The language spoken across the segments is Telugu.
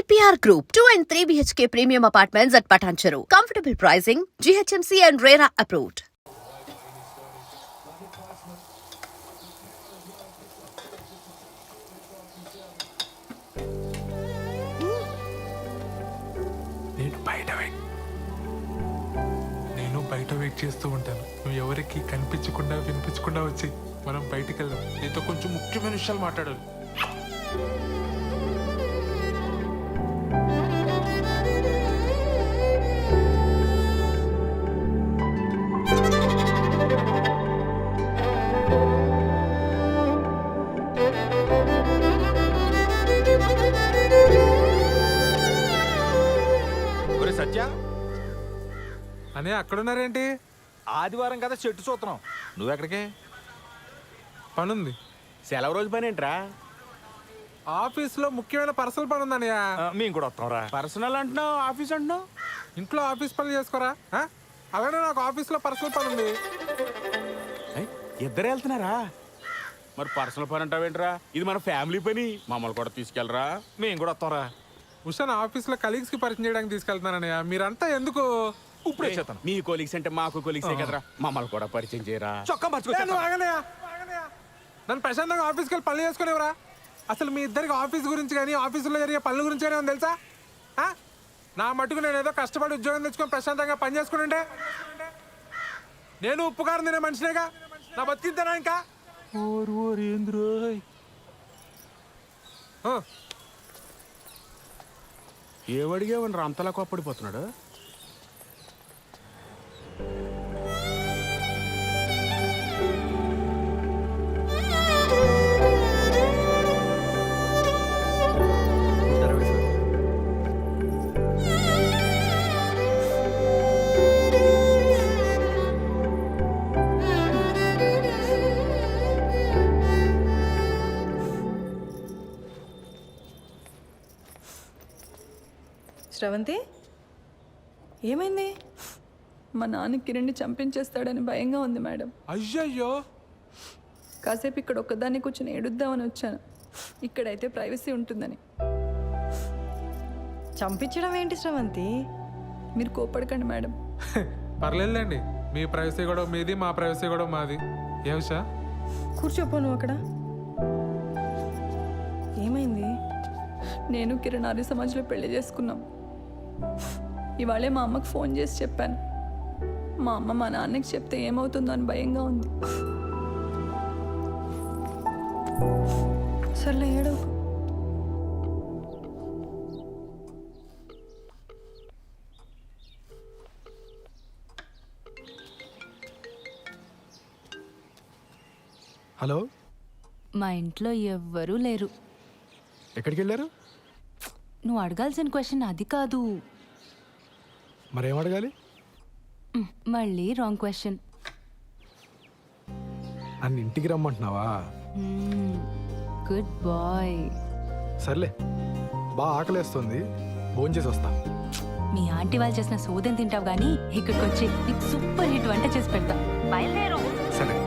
APR Group, 2 and 3 BHK premium apartments at Patancheru. Comfortable pricing, GHMC and RERA approved. నేను బయట వెయిట్ చేస్తూ ఉంటాను. నువ్వు ఎవరికి కనిపించకుండా వినిపించకుండా వచ్చి మనం బయటికి వెళ్దాం. నీతో కొంచెం ముఖ్యమైన విషయాలు మాట్లాడాలి. సత్య అనే అక్కడున్నారేంటి? ఆదివారం కదా చెట్టు చూస్తున్నాం. నువ్వెక్కడికే? పనుంది. సెలవు రోజు పని ఏంట్రా? ఆఫీస్లో ముఖ్యమైన పర్సనల్ పని ఉందన్నయ్య. మేము కూడా వస్తాం రా. పర్సనల్ అంటున్నావు, ఆఫీస్ అంటున్నావు. ఇంట్లో ఆఫీస్ పనులు చేసుకోరా? అలానే నాకు ఆఫీస్లో పర్సనల్ పని ఉంది. ఇద్దరు వెళ్తున్నారా? మరి పర్సనల్ పని అంటావేంట్రా? ఇది మన ఫ్యామిలీ పని. మమ్మల్ని కూడా తీసుకెళ్ళరా, మేము కూడా వస్తాం రా. ఉషాన్ ఆఫీస్లో కలీగ్స్ కి పరిచయం చేయడానికి తీసుకెళ్తున్నానయ్య. మీరంతా ఎందుకు? ఇప్పుడే చేస్తాను. మీ కొలీగ్స్ అంటే మాకు కొలీగ్సే కదరా, మమ్మల్ని కూడా పరిచయం చేయరా. చొక్కా నన్ను ప్రశాంతంగా ఆఫీస్కి వెళ్ళి పనులు చేసుకునేవరా? అసలు మీ ఇద్దరికి ఆఫీస్ గురించి కానీ ఆఫీసులో జరిగే పనుల గురించి కానీ ఏమో తెలుసా? నా మటుకు నేను ఏదో కష్టపడి ఉద్యోగం తెచ్చుకొని ప్రశాంతంగా పని చేసుకుని నేను ఉప్పుకారం తినే మనిషినేగా. నా బతికింతేనా ఇంకా? ఏమడిగేవని అంతలా కోప్పడిపోతున్నాడు? శ్రవంతి, ఏమైంది? మా నాన్న కిరణ్ని చంపించేస్తాడని భయంగా ఉంది మేడం. అయ్యయ్యో. కాసేపు ఇక్కడ ఒక్కదాన్ని కూర్చొని ఏడుద్దామని వచ్చాను. ఇక్కడైతే ప్రైవసీ ఉంటుందని. చంపించడం ఏంటి శ్రవంతి? మీరు కోపడకండి మేడం. పర్లేదులేండి. మీ ప్రైవసీ కూడా మీది, మా ప్రైవసీ కూడా మాది. ఏ ఉషా? కూర్చోపో నువ్వు అక్కడ. ఏమైంది? నేను కిరణ్ ఆర్య సమాజ్లో పెళ్లి చేసుకున్నాం. ఇవాళే మా అమ్మకు ఫోన్ చేసి చెప్పాను. మా అమ్మ మా నాన్నకి చెప్తే ఏమవుతుందో అని భయంగా ఉంది. సర్లే ఏడవకు. హలో, మా ఇంట్లో ఎవ్వరూ లేరు. ఎక్కడికి వెళ్ళారు? నువ్వు అడగాల్సిన క్వశ్చన్ అది కాదు. మరేం అడగాలి? మళ్ళీ రాంగ్ క్వశ్చన్. నన్ను ఇంటికి రమ్మంటున్నావా? Good bye. సర్లే, బాగా ఆకలేస్తుంది, భోంచేసి వస్తా. మీ ఆంటీ వాళ్ళు చేసిన సోదం తింటావు కానీ ఇక్కడికి వచ్చి నీకు సూపర్ హిట్ వంట చేసి పెడతా. బయలుదేరు. సరే.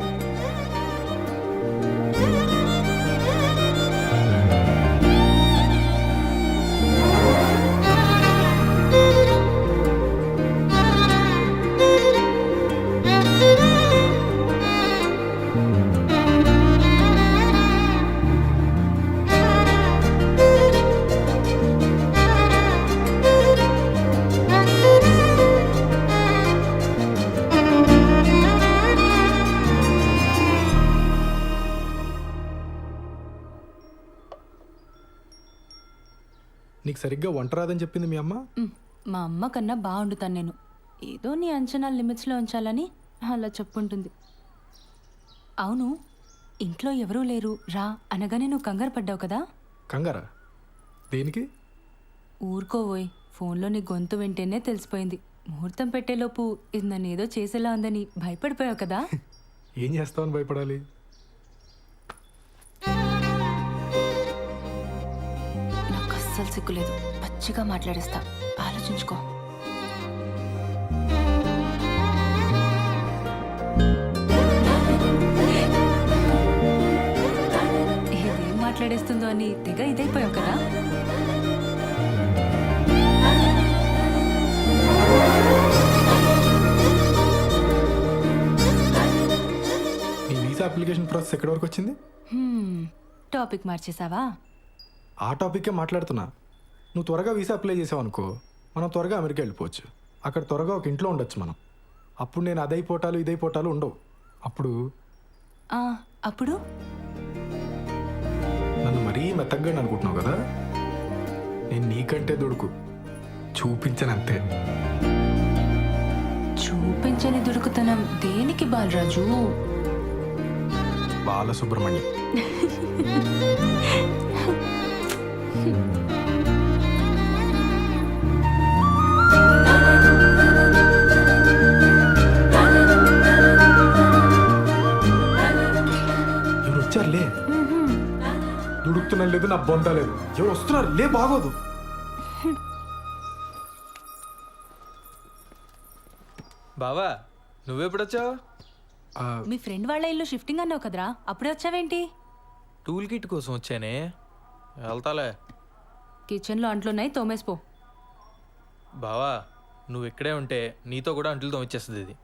నీకు సరిగ్గా వంట రాదని చెప్పింది మీ అమ్మ? మా అమ్మ కన్నా బాగా వండుతాను నేను. ఏదో నీ అంచనాలు లిమిట్స్లో ఉంచాలని అలా చెప్పుంటుంది. అవును, ఇంట్లో ఎవరూ లేరు రా అనగానే నువ్వు కంగారు పడ్డావు కదా? కంగారా? దేనికి? ఊరుకోవోయ్, ఫోన్లో నీ గొంతు వింటేనే తెలిసిపోయింది. ముహూర్తం పెట్టేలోపు ఇది నన్ను ఏదో చేసేలా ఉందని భయపడిపోయావు కదా? ఏం చేస్తావని భయపడాలి? అస్సలు సిగ్గులేదు, పచ్చిగా మాట్లాడేస్తా. ఆలోచించుకో. ఇదేం మాట్లాడేస్తుందో అని తెగ ఇదైపోయావు కదా? అప్లికేషన్ ప్రాసెస్ ఎక్కడి వరకు వచ్చింది? టాపిక్ మార్చేసావా? ఆ టాపిక్కే మాట్లాడుతున్నా. నువ్వు త్వరగా వీసా అప్లై చేసావు అనుకో, మనం త్వరగా అమెరికా వెళ్ళిపోవచ్చు. అక్కడ త్వరగా ఒక ఇంట్లో ఉండొచ్చు మనం. అప్పుడు నేను అదైపోటాలు ఇదైపోటాలు ఉండవు. అప్పుడు అప్పుడు నన్ను మరీ మెత్తగా అనుకుంటున్నావు కదా. నేను నీకంటే దొడుకు చూపించనంతే. చూపించని దుడుకుతనం దేనికి బాలరాజు? బాలసుబ్రహ్మణ్యం. ఎవరు వచ్చారులే. దుడుకుతున్నా లేదు, నా బొంద లేదు. ఎవరు వస్తున్నారు లే, బాగోదు. బావా నువ్వెప్పుడొచ్చావు? మీ ఫ్రెండ్ వాళ్ళ ఇల్లు షిఫ్టింగ్ అన్నావు కదరా, అప్పుడే వచ్చావేంటి? టూల్ కిట్ కోసం వచ్చానే, వెళ్తాలే. కిచెన్లో అంట్లున్నాయి, తోమేసిపో. బావా నువ్వు ఇక్కడే ఉంటే నీతో కూడా అంట్లు తోమిచ్చేస్తుంది ఇది.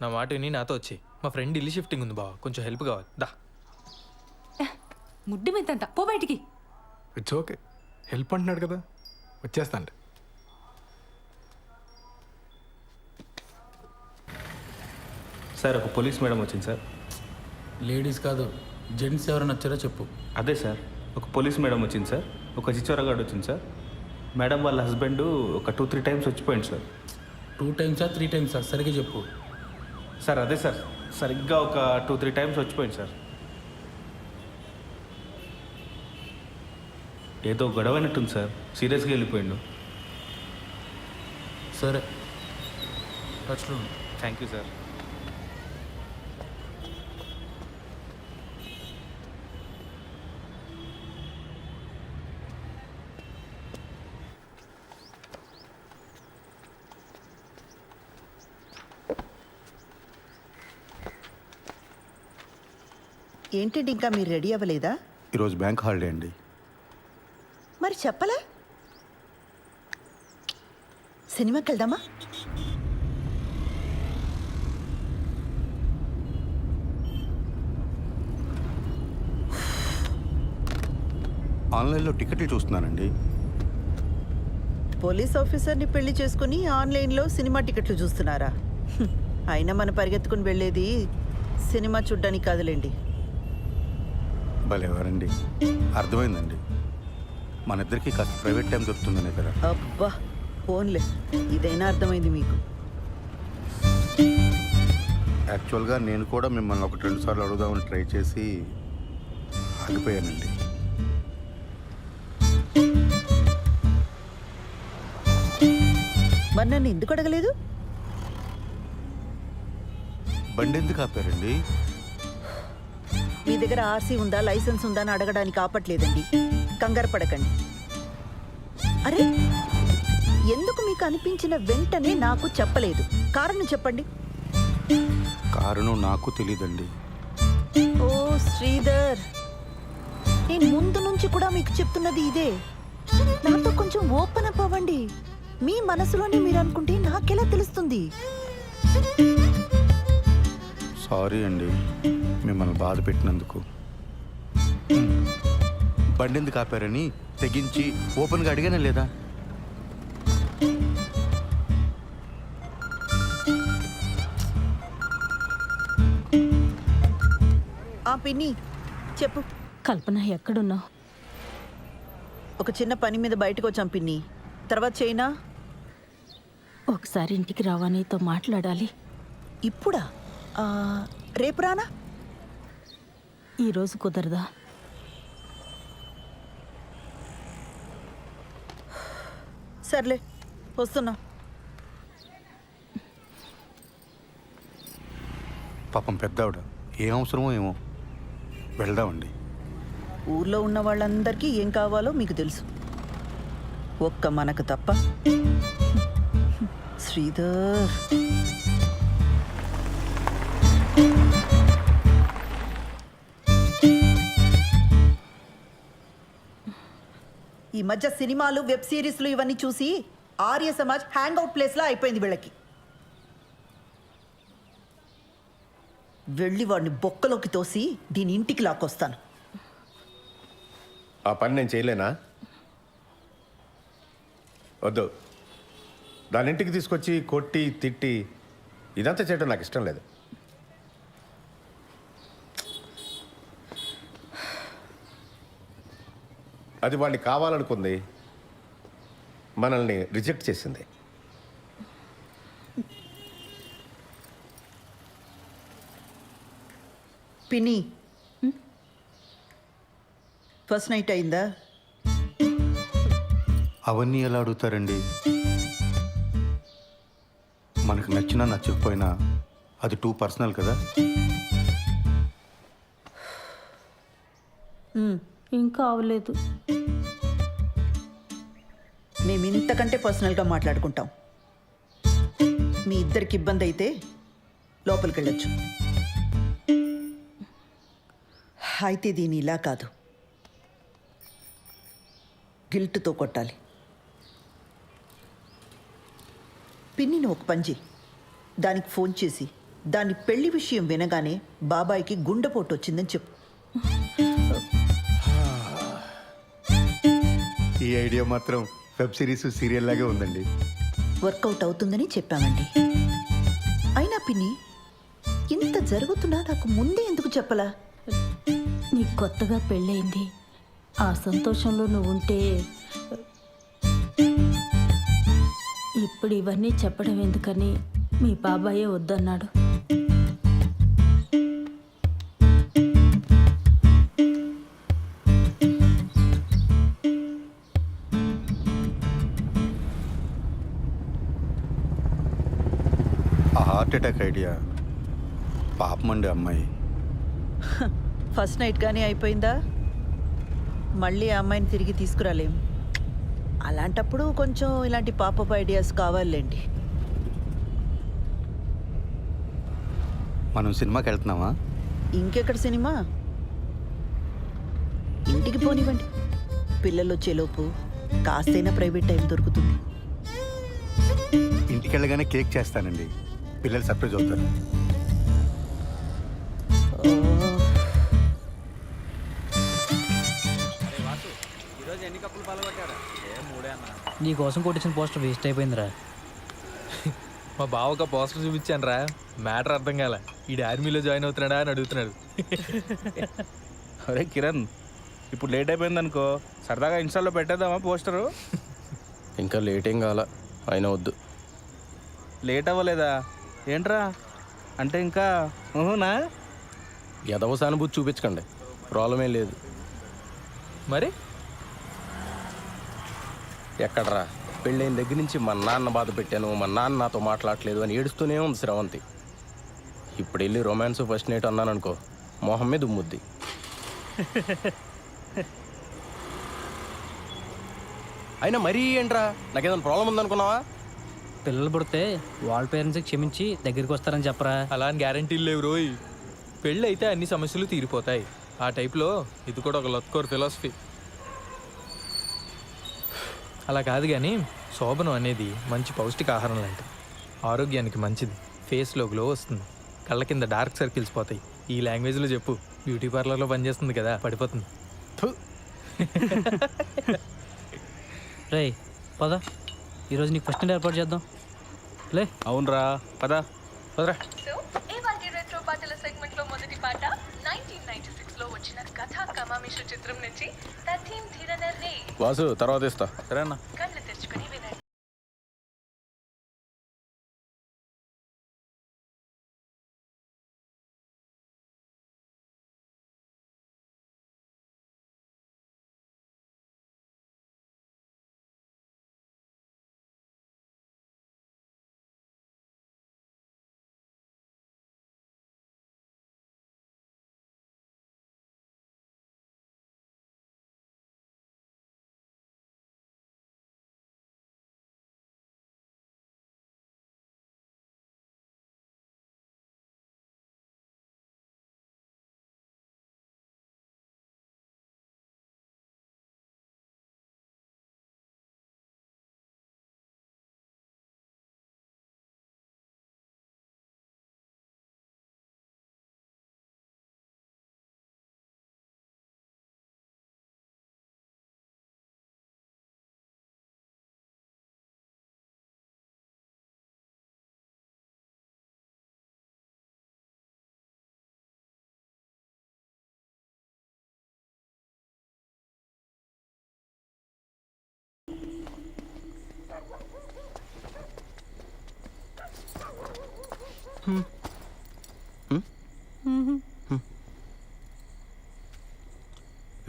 నా మాట విని నాతో వచ్చి. మా ఫ్రెండ్ ఇల్లు షిఫ్టింగ్ ఉంది బావా, కొంచెం హెల్ప్ కావాలి. దా. ముడ్డి మెత్తంత పో బయటికి. ఇట్స్ ఓకే, హెల్ప్ అంటున్నాడు కదా, వచ్చేస్తాండి. సార్ ఒక పోలీస్ మేడం వచ్చింది సార్. లేడీస్ కాదు, జెంట్స్ ఎవరైనా వచ్చారో చెప్పు. అదే సార్, ఒక పోలీస్ మేడం వచ్చింది సార్. ఒక చిచ్చోరగాడు వచ్చింది సార్. మేడం వాళ్ళ హస్బెండ్ ఒక 2-3 టైమ్స్ వచ్చిపోయింది సార్. 2 టైమ్సా 3 టైమ్సా సరిగ్గా చెప్పు. సార్ అదే సార్, సరిగ్గా ఒక 2-3 టైమ్స్ వచ్చిపోయింది సార్. ఏదో గొడవ అయినట్టుంది సార్, సీరియస్గా వెళ్ళిపోయిండు. సరే టచ్లో ఉండు. Thank you sir. ఏంటండి ఇంకా మీరు రెడీ అవ్వలేదా? ఈరోజు బ్యాంక్ హాలిడే అండి. మరి చెప్పలా? సినిమాకి వెళ్దామా? ఆన్లైన్లో టికెట్లు చూస్తున్నానండి. పోలీస్ ఆఫీసర్ని పెళ్లి చేసుకుని ఆన్లైన్లో సినిమా టికెట్లు చూస్తున్నారా? అయినా మనం పరిగెత్తుకుని వెళ్ళేది సినిమా చూడ్డానికి కాదులేండి. భలేవారండి, అర్థమైందండి. మన ఇద్దరికి కాస్త ప్రైవేట్ టైం దొరుకుతుందనే కదా. అబ్బా ఫోన్లే, ఇదైనా అర్థమైంది మీకు. యాక్చువల్గా నేను కూడా మిమ్మల్ని 1-2 సార్లు అడుగుదామని ట్రై చేసి ఆగిపోయానండి. మరి నన్ను ఎందుకు అడగలేదు? బండి ఎందుకు ఆపారండి? మీ దగ్గర ఆర్సీ ఉందా, లైసెన్స్ ఉందా అని అడగడానికి ఆపట్లేదండి. కంగారు పడకండి. అరే, ఎందుకు మీకు అనిపించిన వెంటనే నాకు చెప్పలేదు? కారణం చెప్పండి. కారణం నాకు తెలీదండి. ఓ శ్రీధర్, నేను ముందు నుంచి కూడా మీకు చెప్తున్నది ఇదే. నాతో కొంచెం ఓపెన్ అప్ అవ్వండి. మీ మనసులోనే మీరు అనుకుంటే నాకెలా తెలుస్తుంది? సారీ అండి మిమ్మల్ని బాధ పెట్టినందుకు. బండి ఎందుకు ఆపారని తెగించి ఓపెన్గా అడిగానే లేదా? పిన్ని చెప్పు. కల్పన ఎక్కడున్నావు? ఒక చిన్న పని మీద బయటకు వచ్చాం పిన్ని, తర్వాత చేయనా? ఒకసారి ఇంటికి రావా, నీతో మాట్లాడాలి. ఇప్పుడా? రేపు రానా? ఈరోజు కుదరదా? సర్లే వస్తున్నా. పాపం పెద్దావిడ, ఏం అవసరమో ఏమో. వెళ్దామండి. ఊర్లో ఉన్న వాళ్ళందరికీ ఏం కావాలో మీకు తెలుసు, ఒక్క మనకు తప్ప. శ్రీధర్, ఈ మధ్య సినిమాలు, వెబ్ సిరీస్లు ఇవన్నీ చూసి ఆర్య సమాజ్ హ్యాంగ్ అవుట్ ప్లేస్లా అయిపోయింది వీళ్ళకి. వెళ్ళి వాడిని బొక్కలోకి తోసి దీని ఇంటికి లాక్కొస్తాను. ఆ పని నేను చేయలేనా? వద్దు. దాని ఇంటికి తీసుకొచ్చి కొట్టి తిట్టి ఇదంతా చేయడం నాకు ఇష్టం లేదు. అది వాడిని కావాలనుకుంది, మనల్ని రిజెక్ట్ చేసింది. పిన్ని, ఫస్ట్ నైట్ అయిందా? అవన్నీ ఎలా అడుగుతారండి? మనకు నచ్చినా నచ్చకపోయినా అది టూ పర్సనల్ కదా. ఇంకా అవలేదు. మేము ఇంతకంటే పర్సనల్గా మాట్లాడుకుంటాం. మీ ఇద్దరికి ఇబ్బంది అయితే లోపలికి వెళ్ళొచ్చు. అయితే దీని ఇలా కాదు, గిల్ట్తో కొట్టాలి. పిన్నిని ఒక పని చెయ్యి, దానికి ఫోన్ చేసి దాని పెళ్లి విషయం వినగానే బాబాయికి గుండెపోటు వచ్చిందని చెప్పు. ఈ ఐడియా మాత్రం వెబ్ సిరీస్ సీరియల్ లాగే ఉందండి. వర్కౌట్ అవుతుందని చెప్పామండి. అయినా పిన్ని, ఇంత జరుగుతున్నా నాకు ముందే ఎందుకు చెప్పలా? నీకు కొత్తగా పెళ్ళయింది, ఆ సంతోషంలో నువ్వు ఉంటే ఇప్పుడు ఇవన్నీ చెప్పడం ఎందుకని మీ బాబాయే వద్దన్నాడు. ఆ హార్ట్ అటాక్ ఐడియా పాపమండి అమ్మాయి. ఫస్ట్ నైట్ కానీ అయిపోయిందా? మళ్ళీ ఆ అమ్మాయిని తిరిగి తీసుకురాలేం. అలాంటప్పుడు కొంచెం ఇలాంటి పాపప్ ఐడియాస్ కావాలండి. మనం సినిమాకి వెళ్తున్నామా? ఇంకెక్కడ సినిమా? ఇంటికి పోనివ్వండి. పిల్లలు వచ్చేలోపు కాస్తైనా ప్రైవేట్ టైం దొరుకుతుంది. ఇంటికి వెళ్ళగానే కేక్ చేస్తానండి, పిల్లలు సర్ప్రైజ్ అవుతారు. నీ కోసం కొట్టించిన పోస్టర్ వేస్ట్ అయిపోయిందిరా. మా బావకు పోస్టర్ చూపించాను రా, మ్యాటర్ అర్థం కాల. ఈ ఆర్మీలో జాయిన్ అవుతున్నాడా అని అడుగుతున్నాడు. అరే కిరణ్, ఇప్పుడు లేట్ అయిపోయింది అనుకో, సరదాగా ఇన్స్టాల్లో పెట్టేద్దామా పోస్టరు? ఇంకా లేట్ ఏం కావాలా, అయినా వద్దు. లేట్ అవ్వలేదా ఏంట్రా? అంటే ఇంకా ఊహునా? ఎదవ సానుభూతి చూపించకండి, ప్రాబ్లం ఏం లేదు. మరి ఎక్కడరా, పెళ్ళైన దగ్గర నుంచి మా నాన్న బాధ పెట్టాను, మా నాన్న నాతో మాట్లాడలేదు అని ఏడుస్తూనే ఉంది శ్రవంతి. ఇప్పుడు వెళ్ళి రొమాన్స్ ఫస్ట్ నైట్ అన్నాను అనుకో, మొహం మీద ఉమ్ముద్ది. అయినా మరీ ఏంట్రా, నాకేదైనా ప్రాబ్లం ఉందనుకున్నావా? పిల్లలు పుడితే వాళ్ళ పేరెంట్స్కి క్షమించి దగ్గరికి వస్తారని చెప్పరా. అలా అని గ్యారంటీలు లేవు రోయ్. పెళ్ళి అయితే అన్ని సమస్యలు తీరిపోతాయి. ఆ టైప్లో ఇది కూడా ఒక లత్కోర్ ఫిలాసఫీ. అలా కాదు కానీ శోభనం అనేది మంచి పౌష్టికాహారం లాంటిది. ఆరోగ్యానికి మంచిది, ఫేస్లో గ్లో వస్తుంది, కళ్ళ కింద డార్క్ సర్కిల్స్ పోతాయి. ఈ లాంగ్వేజ్లో చెప్పు, బ్యూటీ పార్లర్లో పనిచేస్తుంది కదా, పడిపోతుంది. రే పద, ఈరోజు నీకు ఫస్ట్ నైట్ ఏర్పాటు చేద్దాం. లే. అవునరా, పదా పదరా. రెట్రో పాటల సెగ్మెంట్ లో మొదటి పాట 1996 లో వచ్చిన కథా కమామిష చిత్రం నుంచి తథీం ధిరనర్ రే. వాసు తర్వాత ఇస్తా. సరేనా? కళ్ళు తెరుచుకుని వినండి.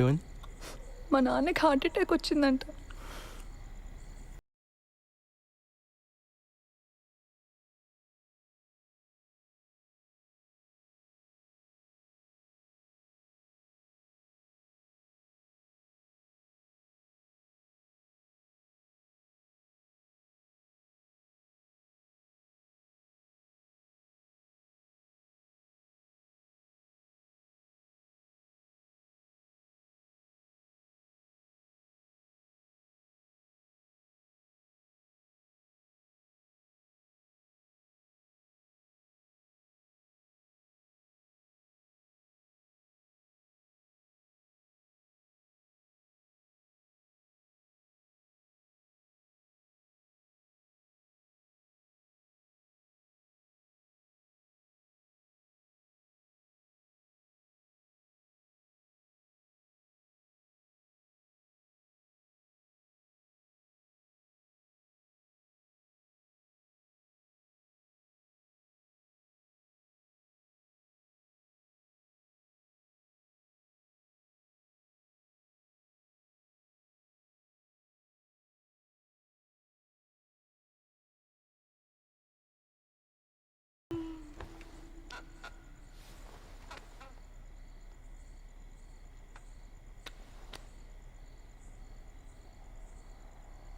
ఏమైంది? మా నాన్నకి హార్ట్ అటాక్ వచ్చిందంట.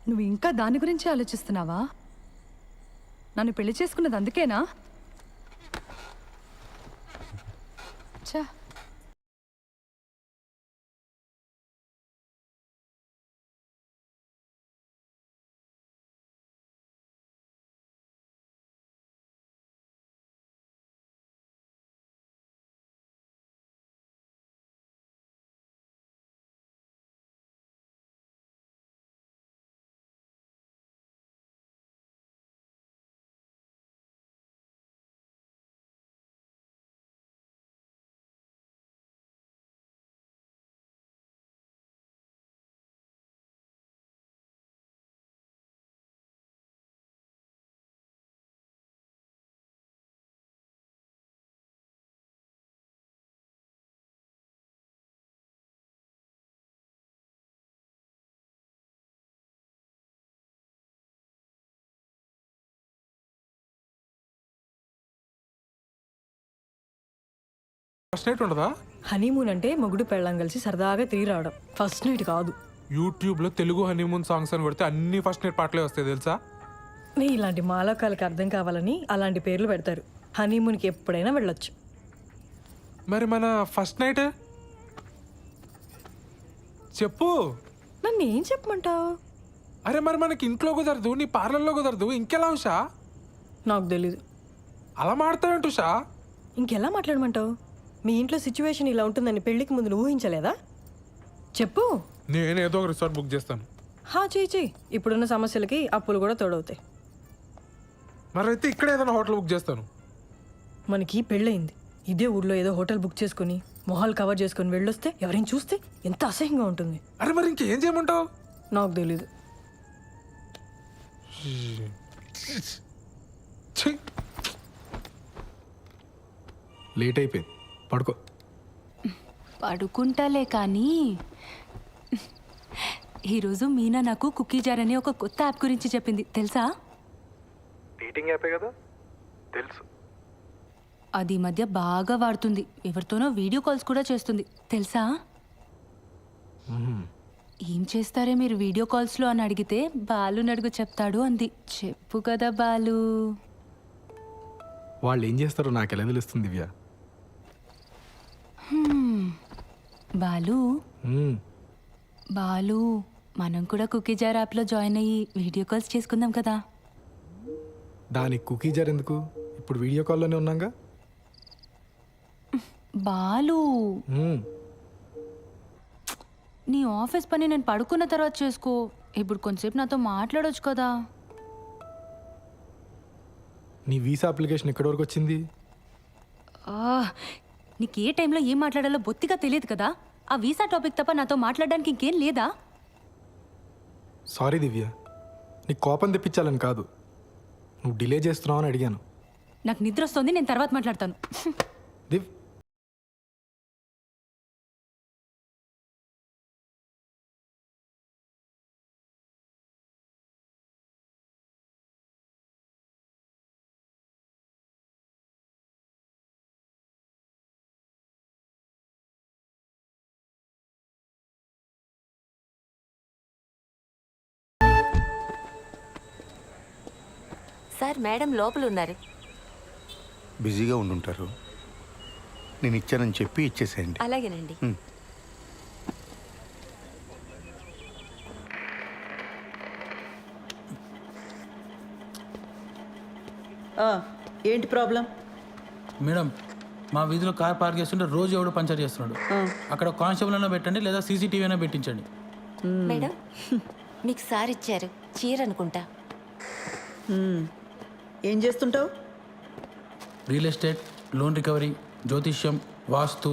నువ్వు ఇంకా దాని గురించి ఆలోచిస్తున్నావా? నన్ను పెళ్లి చేసుకున్నది అందుకేనా? ఛా, ఫస్ట్ నైట్ ఉండదా? హనీమూన్ అంటే మొగుడు పెళ్ళం కలిసి సరదాగా తిరిగి రావడం, ఫస్ట్ నైట్ కాదు. యూట్యూబ్లో తెలుగు హనీమూన్ సాంగ్స్ అని కొడితే అన్ని ఫస్ట్ నైట్ పాటలే వస్తాయి తెలుసా? నీ ఇలాంటి మాలోకాలకు అర్థం కావాలని అలాంటి పేర్లు పెడతారు. హనీమూన్కి ఎప్పుడైనా వెళ్ళొచ్చు. మరి మన ఫస్ట్ నైట్ చెప్పు. నన్ను ఏం చెప్పమంటావు? అరే మరి మనకి ఇంట్లో కుదరదు, నీ పార్లర్లో కుదరదు, ఇంకెలా ఉషా? నాకు తెలీదు. అలా మాడతావేంటి ఉషా? ఇంకెలా మాట్లాడమంటావు? మీ ఇంట్లో సిచ్యువేషన్ ఇలా ఉంటుందని పెళ్లికి ముందు నువ్వు ఊహించలేదా? చెప్పు. నేనేదో ఒక రిసార్ట్ బుక్ చేస్తాను. చెయ్యి. ఇప్పుడున్న సమస్యలకి అప్పులు కూడా తోడవుతాయి. మరి అయితే ఇక్కడ ఏదైనా హోటల్ బుక్ చేస్తాను. మనకి పెళ్ళయింది, ఇదే ఊర్లో ఏదో హోటల్ బుక్ చేసుకుని మొహాలు కవర్ చేసుకుని వెళ్ళొస్తే ఎవరైనా చూస్తే ఎంత అసహ్యంగా ఉంటుంది. అరే మరి ఇంకేం చేయమంటావు? నాకు తెలీదు. లేట్ అయిపోయింది, పడుకో. పడుకుంటాలే కానీ ఈరోజు మీనా నాకు కుకీ జార్ అనే ఒక కొత్త యాప్ గురించి చెప్పింది, తెలుసా? డేటింగ్ యాపే కదా, తెలుసు. అది ఈ మధ్య బాగా వాడుతుంది. ఎవరితోనో వీడియో కాల్స్ కూడా చేస్తుంది, తెలుసా? ఏం చేస్తారే మీరు వీడియో కాల్స్లో అని అడిగితే బాలు నడుగు చెప్తాడు అంది. చెప్పు కదా బాలు. వాళ్ళు ఏం చేస్తారో నాకు ఎలా తెలుస్తుంది దివ్య? బాలు బాలు మనం కూడా కుకీ జార్ యాప్లో జాయిన్ అయ్యి వీడియో కాల్స్ చేసుకుందాం కదా. దానికి కుకీ జార్ ఎందుకు? ఇప్పుడు వీడియో కాల్లోనే ఉన్నాగా. బాలు నీ ఆఫీస్ పని నేను పడుకున్న తర్వాత చేసుకో. ఇప్పుడు కొంచెంసేపు నాతో మాట్లాడొచ్చు కదా. నీ వీసా అప్లికేషన్ ఎక్కడి వరకు వచ్చింది? నీకు ఏ టైంలో ఏం మాట్లాడాలో బొత్తిగా తెలియదు కదా. ఆ వీసా టాపిక్ తప్ప నాతో మాట్లాడడానికి ఇంకేం లేదా? సారీ దివ్య, నీకు కోపం తెప్పించాలని కాదు, నువ్వు డిలే చేస్తున్నావు అని అడిగాను. నాకు నిద్ర వస్తుంది, నేను తర్వాత మాట్లాడతాను. దివ్ సార్ మేడం లోపల ఉన్నారు. బిజీగా ఉండుంటారు. నేను ఇచ్చానని చెప్పి ఇచ్చేసేయండి. అలాగేనండి. ఏంటి ప్రాబ్లం? మేడం, మా వీధిలో కార్ పార్క్ చేస్తుంటే రోజు ఎవడు పంచర్ చేస్తున్నాడు. అక్కడ కానిస్టేబుల్ అయినా పెట్టండి, లేదా సీసీటీవీ అయినా పెట్టించండి. మేడం మీకు సార్ ఇచ్చారు చీర అనుకుంటా. ఏం చేస్తుంటావు? రియల్ ఎస్టేట్, లోన్ రికవరీ, జ్యోతిష్యం, వాస్తు,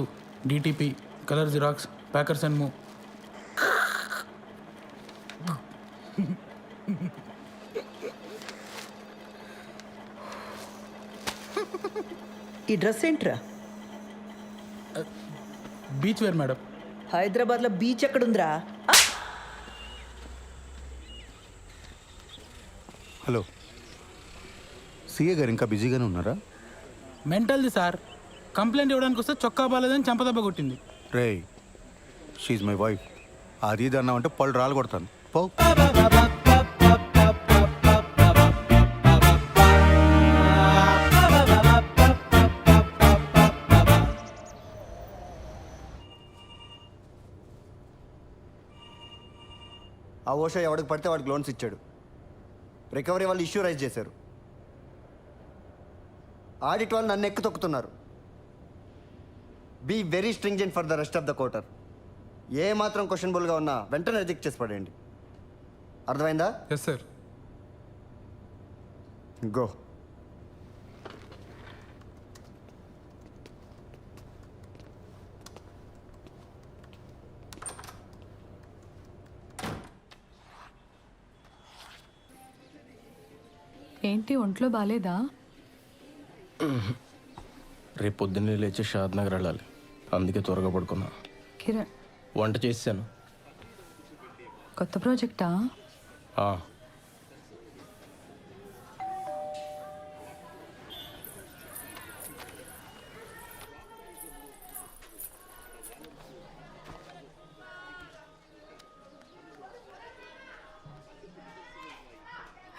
DTP, colour xerox, packers and move. ఈ డ్రెస్ ఏంట్రా? Beach wear madam. హైదరాబాద్లో బీచ్ ఎక్కడుందిరా? హలో, సీఏ గారు ఇంకా బిజీగానే ఉన్నారా? మెంటల్ది సార్. కంప్లైంట్ ఇవ్వడానికి వస్తే చొక్కా బాలేదని చెంపదెబ్బ కొట్టింది. రే, షీఈ్ మై వైఫ్. అది ఇది అన్నామంటే పళ్ళు రాలు కొడతాను. పో. ఆ ఓషా ఎవడికి పడితే వాడికి లోన్స్ ఇచ్చాడు. రికవరీ వాళ్ళు ఇష్యూ రైజ్ చేశారు. ఆడిట్ వాళ్ళు నన్ను ఎక్కు తొక్కుతున్నారు. Be very stringent for the rest of the quarter. ఏ మాత్రం క్వశ్చనబుల్గా ఉన్నా వెంటనే రిజెక్ట్ చేసి పడేయండి. అర్థమైందా? Yes sir. గో. ఏంటి ఒంట్లో బాలేదా? రేపు పొద్దున్నే లేచి షాద్ నగర్ వెళ్ళాలి, అందుకే త్వరగా పడుకున్నా. కిరణ్, వంట చేశాను. కొత్త ప్రాజెక్టా?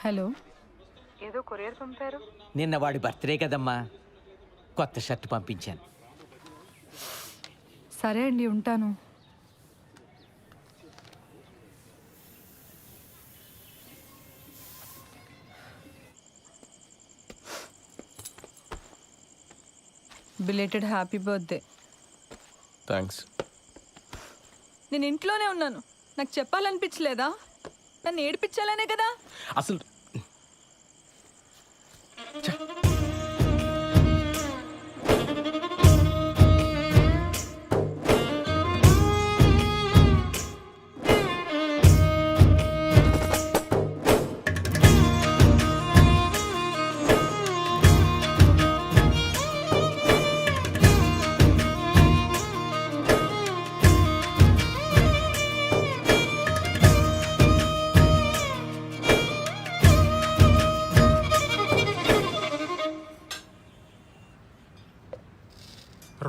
హలో, ఏదో కొరియర్ పంపారు. నిన్న వాడి బర్త్డే కదమ్మా, కొత్త షర్ట్ పంపించాను. సరే అండి, ఉంటాను. Belated happy birthday. థ్యాంక్స్. నేను ఇంట్లోనే ఉన్నాను, నాకు చెప్పాలనిపించలేదా? నన్ను ఏడిపించాలనే కదా. అసలు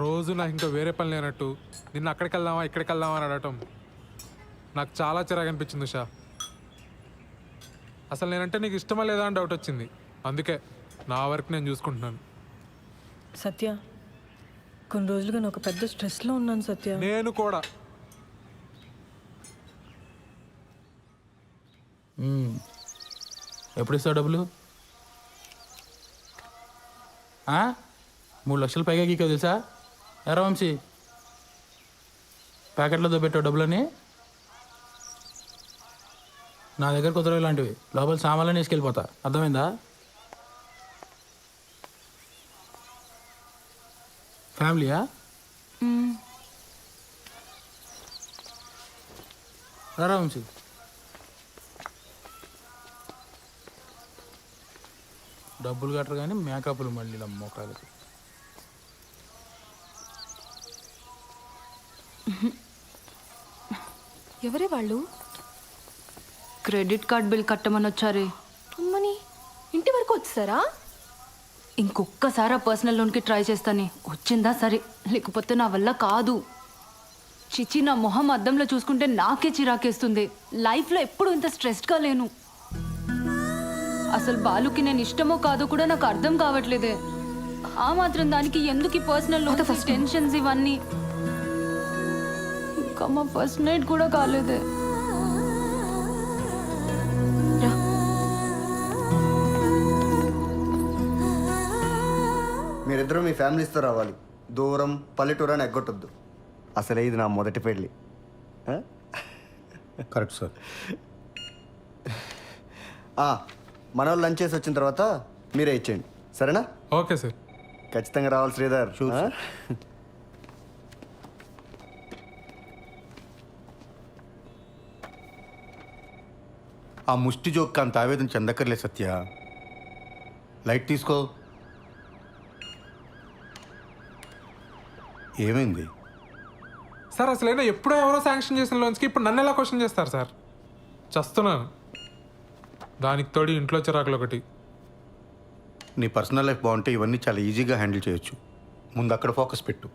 రోజు నాకు ఇంకా వేరే పని లేనట్టు నిన్న అక్కడికి వెళ్దామా ఇక్కడికి వెళ్దామా అని అడగటం నాకు చాలా చిరాకు అనిపించింది ఉషా. అసలు నేనంటే నీకు ఇష్టమా లేదా అని డౌట్ వచ్చింది. అందుకే నా వర్క్ నేను చూసుకుంటున్నాను. సత్య, కొన్ని రోజులుగా నేను ఒక పెద్ద స్ట్రెస్లో ఉన్నాను సత్య. నేను కూడా. ఎప్పుడు ఇస్తావు డబ్బులు? 3 లక్షలు పైగా గీకో తెలుసా? ఎరా వంశీ, ప్యాకెట్లో పెట్టావు డబ్బులని. నా దగ్గర కుదరవు ఇలాంటివి. లోపల సామాన్లు వేసుకెళ్ళిపోతా, అర్థమైందా? ఫ్యామిలీయా? రా వంశీ. డబ్బులు కట్టరు కానీ మేకప్లు మళ్ళీ ఇలా మోకాలకి. ఎవరే వాళ్ళు? క్రెడిట్ కార్డ్ బిల్ కట్టమని వచ్చారే. అమ్మని ఇంటి వరకు వచ్చారా? ఇంకొక్కసారి ఆ పర్సనల్ లోన్కి ట్రై చేస్తానే. వచ్చిందా సరే, లేకపోతే నా వల్ల కాదు. చిచి, నా మొహం అద్దంలో చూసుకుంటే నాకే చిరాకేస్తుంది. లైఫ్లో ఎప్పుడు ఇంత స్ట్రెస్డ్గా లేను. అసలు బాలుకి నేను ఇష్టమో కాదో కూడా నాకు అర్థం కావట్లేదే. ఆ మాత్రం దానికి ఎందుకు ఈ పర్సనల్ లోన్, ఫస్ట్ టెన్షన్స్ ఇవన్నీ. ఇంకా మా ఫస్ట్ నైట్ కూడా కాలేదే. మీరిద్దరూ మీ ఫ్యామిలీస్తో రావాలి. దూరం పల్లెటూరు అని ఎగ్గొట్టొద్దు. అసలే ఇది నా మొదటి పెళ్ళి. Correct sir. మన వాళ్ళు లంచ్ చేసి వచ్చిన తర్వాత మీరే ఇచ్చేయండి, సరేనా? Okay sir. ఖచ్చితంగా రావాలి శ్రీధర్. ఆ ముష్టి జోక్ అంత ఆవేదన చెందక్కర్లే సత్య. లైట్ తీసుకో. ఏమైంది సార్ అసలైనా ఎప్పుడో ఎవరో శాంక్షన్ చేసిన లోన్స్కి ఇప్పుడు నన్ను ఎలా క్వశ్చన్ చేస్తారు సార్? చస్తున్నాను. దానికి తోడి ఇంట్లో చిరాకులు ఒకటి. నీ పర్సనల్ లైఫ్ బాగుంటే ఇవన్నీ చాలా ఈజీగా హ్యాండిల్ చేయొచ్చు. ముందు అక్కడ ఫోకస్ పెట్టు.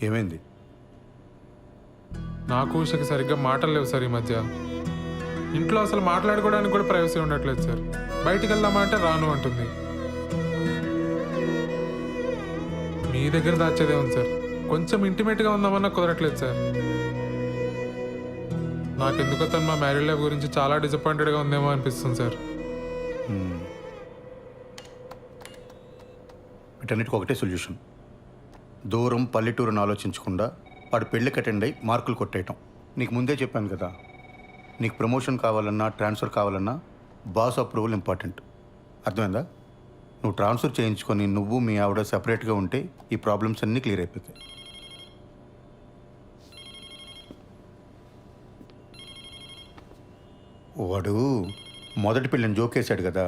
ఏమైంది? నాకు ఉషకి సరిగ్గా మాటలు లేవు సార్ ఈ మధ్య. ఇంట్లో అసలు మాట్లాడుకోవడానికి కూడా ప్రైవసీ ఉండట్లేదు సార్. బయటికి వెళ్దామా అంటే రాను అంటుంది. మీ దగ్గర దాచేదే ఉంది సార్. కొంచెం ఇంటిమేట్గా ఉందామన్నా కుదరట్లేదు సార్. నాకెందుకో తను మా మ్యారీడ్ లైఫ్ గురించి చాలా డిసప్పాయింటెడ్గా ఉందేమో అనిపిస్తుంది సార్. వీటన్నిటికి ఒకటే సొల్యూషన్. దూరం పల్లెటూరుని ఆలోచించకుండా వాడు పెళ్ళికి అటెండ్ అయ్యి మార్కులు కొట్టేయటం. నీకు ముందే చెప్పాను కదా, నీకు ప్రమోషన్ కావాలన్నా ట్రాన్స్ఫర్ కావాలన్నా బాస్ అప్రూవల్ ఇంపార్టెంట్. అర్థమైందా? నువ్వు ట్రాన్స్ఫర్ చేయించుకొని నువ్వు మీ ఆవిడ సపరేట్గా ఉంటే ఈ ప్రాబ్లమ్స్ అన్నీ క్లియర్ అయిపోతాయి. వాడు మొదటి పెళ్ళిని జోకేశాడు కదా,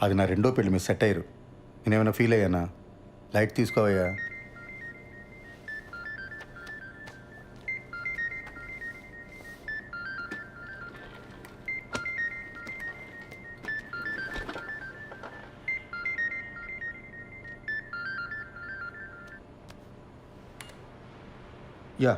అది నా రెండో పెళ్ళి మీరు సెట్ అయ్యారు. నేనేమైనా ఫీల్ అయ్యానా? లైట్ తీసుకోవయ్యా. యా